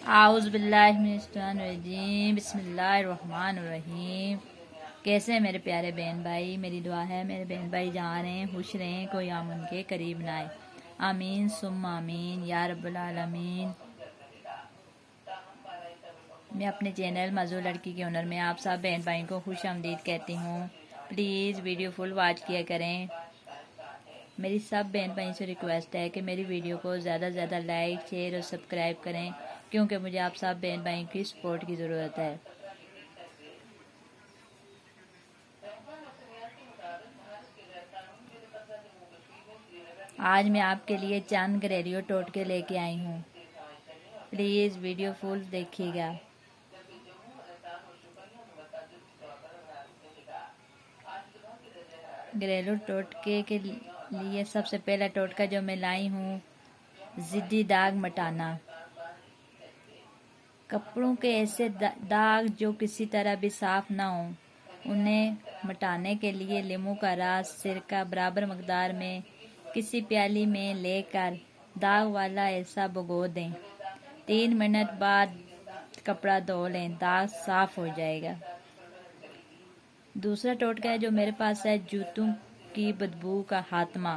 اعوذ باللہ من الشیطان الرجیم، بسم اللہ الرحمن الرحیم۔ کیسے ہیں میرے پیارے بہن بھائی؟ میری دعا ہے میرے بہن بھائی جہاں رہیں خوش رہیں، کوئی عام ان کے قریب نہ آئے، آمین ثم آمین یا رب العالمین۔ میں اپنے چینل موضوع لڑکی کے ہنر میں آپ سب بہن بھائیوں کو خوش آمدید کہتی ہوں۔ پلیز ویڈیو فل واچ کیا کریں۔ میری سب بہن بھائیوں سے ریکویسٹ ہے کہ میری ویڈیو کو زیادہ سے زیادہ لائک، شیئر اور سبسکرائب کریں، کیونکہ مجھے آپ سب بہن بھائیوں کی سپورٹ کی ضرورت ہے۔ آج میں آپ کے لیے چند گھریلو ٹوٹکے لے کے آئی ہوں، پلیز ویڈیو فل دیکھیے گا۔ گھریلو ٹوٹکے کے لیے سب سے پہلا ٹوٹکا جو میں لائی ہوں، ضدی داغ مٹانا۔ کپڑوں کے ایسے داغ جو کسی طرح بھی صاف نہ ہوں، انہیں مٹانے کے لیے لیموں کا رس، سرکہ برابر مقدار میں کسی پیالی میں لے کر داغ والا حصہ بھگو دیں۔ 3 منٹ بعد کپڑا دھو لیں، داغ صاف ہو جائے گا۔ دوسرا ٹوٹکا ہے جو میرے پاس ہے، جوتوں کی بدبو کا خاتمہ۔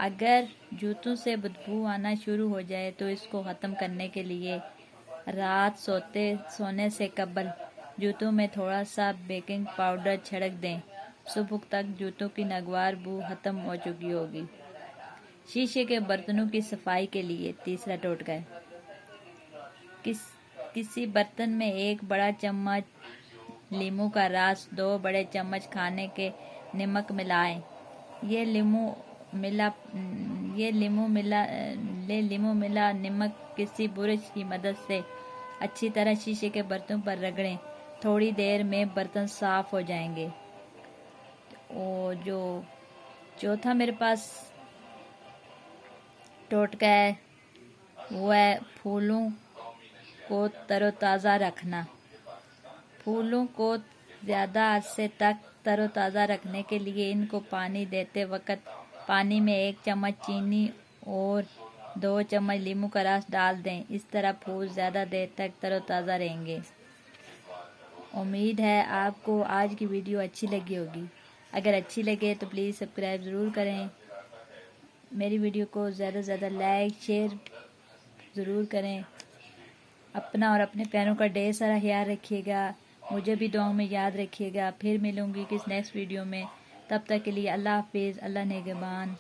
اگر جوتوں سے بدبو آنا شروع ہو جائے تو اس کو ختم کرنے کے لیے رات سونے سے قبل جوتوں میں تھوڑا سا بیکنگ پاؤڈر چھڑک دیں، صبح تک جوتوں کی ناگوار بو ختم ہو چکی ہوگی۔ شیشے کے برتنوں کی صفائی کے لیے تیسرا ٹوٹکا ہے، کسی برتن میں 1 بڑا چمچ لیموں کا رس، 2 بڑے چمچ کھانے کے نمک ملائیں۔ یہ لیموں ملا نمک کسی برش کی مدد سے اچھی طرح شیشے کے برتن پر رگڑیں، تھوڑی دیر میں برتن صاف ہو جائیں گے۔ اور جو چوتھا میرے پاس ٹوٹکا ہے وہ ہے پھولوں کو تر و تازہ رکھنا۔ پھولوں کو زیادہ عرصے تک تر و تازہ رکھنے کے لیے ان کو پانی دیتے وقت پانی میں 1 چمچ چینی اور 2 چمچ لیموں کا رس ڈال دیں، اس طرح پھول زیادہ دیر تک تر و تازہ رہیں گے۔ امید ہے آپ کو آج کی ویڈیو اچھی لگی ہوگی۔ اگر اچھی لگے تو پلیز سبسکرائب ضرور کریں، میری ویڈیو کو زیادہ سے زیادہ لائک شیئر ضرور کریں۔ اپنا اور اپنے پیاروں کا ڈھیر سارا خیال رکھیے گا، مجھے بھی دعاؤں میں یاد رکھیے گا۔ پھر ملوں گی کس نیکسٹ ویڈیو میں، تب تک کے لیے اللہ حافظ، اللہ نگہبان۔